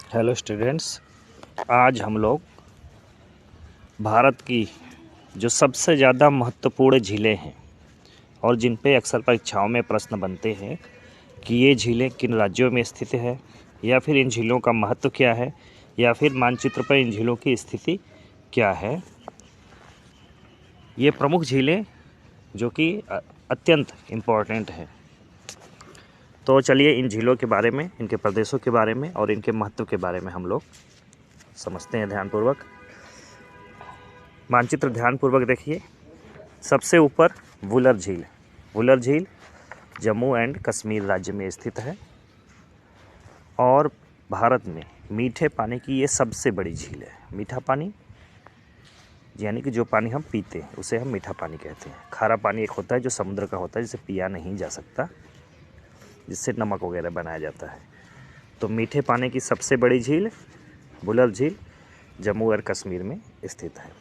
Hello students, आज हम लोग भारत की जो सबसे ज़्यादा महत्वपूर्ण झीलें हैं और जिन पे अक्सर परीक्षाओं में प्रश्न बनते हैं कि ये झीलें किन राज्यों में स्थित है, या फिर इन झीलों का महत्व क्या है, या फिर मानचित्र पर इन झीलों की स्थिति क्या है। ये प्रमुख झीलें जो कि अत्यंत इम्पोर्टेंट हैं। तो चलिए इन झीलों के बारे में, इनके प्रदेशों के बारे में और इनके महत्व के बारे में हम लोग समझते हैं ध्यानपूर्वक। मानचित्र ध्यानपूर्वक देखिए। सबसे ऊपर वुलर झील। वुलर झील जम्मू एंड कश्मीर राज्य में स्थित है और भारत में मीठे पानी की ये सबसे बड़ी झील है। मीठा पानी यानी कि जो पानी हम पीते हैं उसे हम मीठा पानी कहते हैं। खारा पानी एक होता है जो समुद्र का होता है, जिसे पिया नहीं जा सकता, जिससे नमक वगैरह बनाया जाता है। तो मीठे पानी की सबसे बड़ी झील वुलर झील जम्मू और कश्मीर में स्थित है।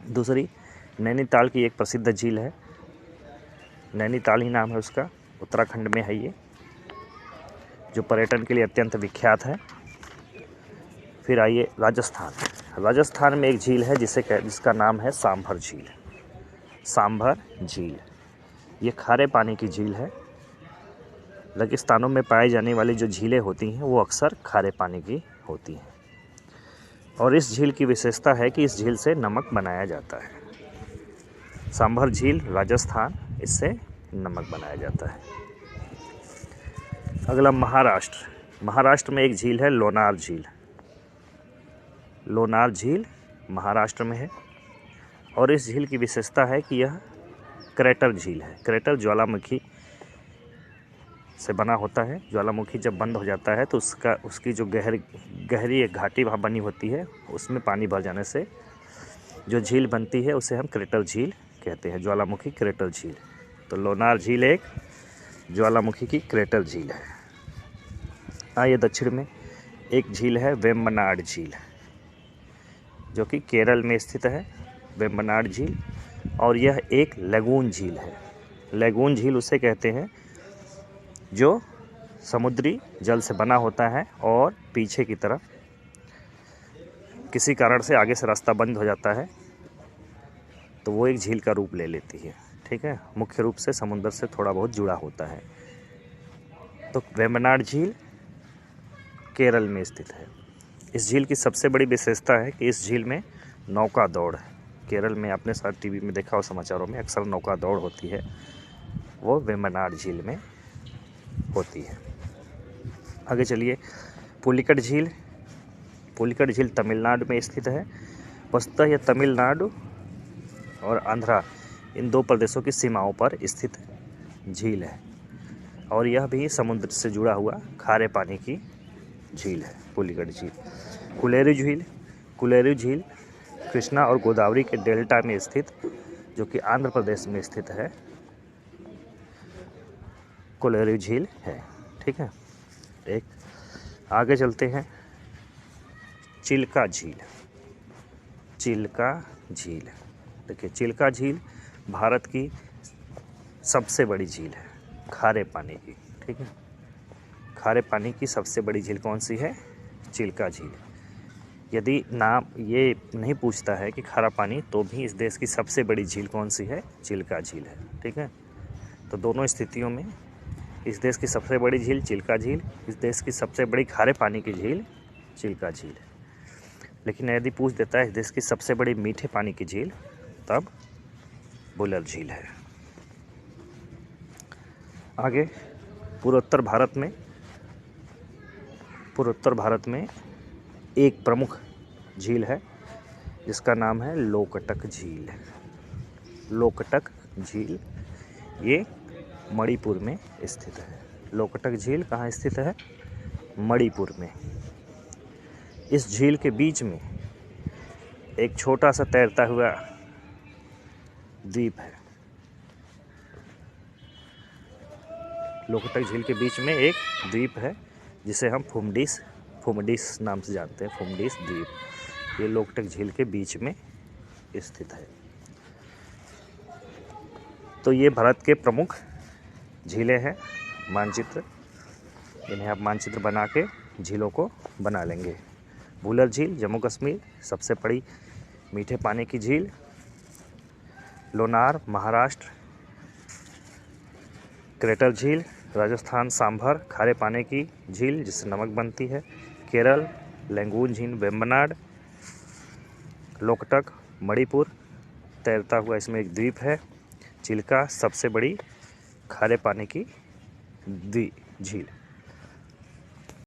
दूसरी नैनीताल की एक प्रसिद्ध झील है, नैनीताल ही नाम है उसका, उत्तराखंड में है ये, जो पर्यटन के लिए अत्यंत विख्यात है। फिर आइए राजस्थान। राजस्थान में एक झील है जिसका नाम है सांभर झील। सांभर झील ये खारे पानी की झील है। रेगिस्तानों में पाई जाने वाली जो झीलें होती हैं वो अक्सर खारे पानी की होती हैं, और इस झील की विशेषता है कि इस झील से नमक बनाया जाता है। सांभर झील राजस्थान, इससे नमक बनाया जाता है। अगला महाराष्ट्र। महाराष्ट्र में एक झील है लोनार झील। लोनार झील महाराष्ट्र में है और इस झील की विशेषता है कि यह क्रेटर झील है। क्रेटर ज्वालामुखी से बना होता है। ज्वालामुखी जब बंद हो जाता है तो उसकी जो गहरी एक घाटी वहाँ बनी होती है, उसमें पानी भर जाने से जो झील बनती है उसे हम क्रेटर झील कहते हैं, ज्वालामुखी क्रेटर झील। तो लोनार झील एक ज्वालामुखी की क्रेटर झील है। आइए दक्षिण में एक झील है वेम्बनाड झील, जो कि केरल में स्थित है, वेम्बनाड झील, और यह एक लगून झील है। लगून झील उसे कहते हैं जो समुद्री जल से बना होता है और पीछे की तरफ किसी कारण से आगे से रास्ता बंद हो जाता है तो वो एक झील का रूप ले लेती है। ठीक है, मुख्य रूप से समुद्र से थोड़ा बहुत जुड़ा होता है। तो वेम्बनाड झील केरल में स्थित है। इस झील की सबसे बड़ी विशेषता है कि इस झील में नौका दौड़ है। केरल में आपने शायद टीवी में देखा हो, समाचारों में अक्सर नौका दौड़ होती है, वो वेम्बनाड झील में होती है। आगे चलिए पुलिकट झील। पुलिकट झील तमिलनाडु में स्थित है। वस्तुतः यह तमिलनाडु और आंध्रा इन दो प्रदेशों की सीमाओं पर स्थित झील है और यह भी समुद्र से जुड़ा हुआ खारे पानी की झील है। पुलिकट झील। कुलेरू झील। कुलेरू झील कृष्णा और गोदावरी के डेल्टा में स्थित, जो कि आंध्र प्रदेश में स्थित है, कुलेरू झील है। ठीक है, एक आगे चलते हैं चिल्का झील। चिल्का झील देखिए, चिल्का झील भारत की सबसे बड़ी झील है खारे पानी की। ठीक है, खारे पानी की सबसे बड़ी झील कौन सी है? चिल्का झील। यदि नाम ये नहीं पूछता है कि खारा पानी, तो भी इस देश की सबसे बड़ी झील कौन सी है? चिल्का झील है। ठीक है, तो दोनों स्थितियों में इस देश की सबसे बड़ी झील चिल्का झील, इस देश की सबसे बड़ी खारे पानी की झील चिल्का झील है। लेकिन यदि पूछ देता है इस देश की सबसे बड़ी मीठे पानी की झील, तब वुलर झील है। आगे पूर्वोत्तर भारत में एक प्रमुख झील है जिसका नाम है लोकटक झील। लोकटक झील ये मणिपुर में स्थित है। लोकटक झील कहाँ स्थित है? मणिपुर में। इस झील के बीच में एक छोटा सा तैरता हुआ द्वीप है। लोकटक झील के बीच में एक द्वीप है जिसे हम फुमडिस नाम से जानते हैं, फुमडिस द्वीप। ये लोकटक झील के बीच में स्थित है। तो ये भारत के प्रमुख झीलें हैं। मानचित्र, इन्हें आप मानचित्र बना के झीलों को बना लेंगे। वुलर झील जम्मू कश्मीर सबसे बड़ी मीठे पानी की झील। लोनार महाराष्ट्र। क्रेटर झील राजस्थान सांभर खारे पानी की झील जिससे नमक बनती है। केरल लैंगून झील वेम्बनाड। लोकटक मणिपुर तैरता हुआ इसमें एक द्वीप है। चिल्का सबसे बड़ी खारे पानी की झील।